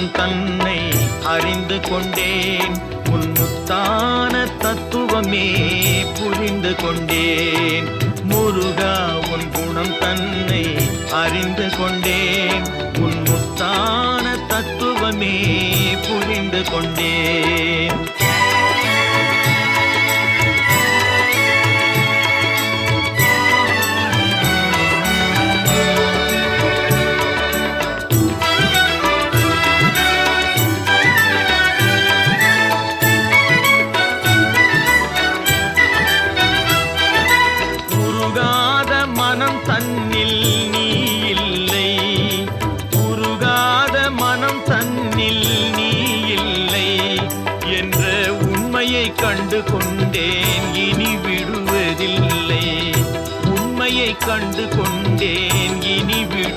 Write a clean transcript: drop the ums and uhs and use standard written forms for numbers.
குணம் தன்னை அறிந்து கொண்டேன். உன் முத்தான தத்துவமே புரிந்து கொண்டேன். முருகா உன் குணம் தன்னை அறிந்து கொண்டேன். உன் முத்தான தத்துவமே புரிந்து கொண்டேன். தன்னில் நீ இல்லை, உருகாத மனம் தன்னில் நீ இல்லை என்ற உண்மையை கண்டு கொண்டேன். இனி விடுவதில்லை, உண்மையை கண்டு கொண்டேன். இனி விடு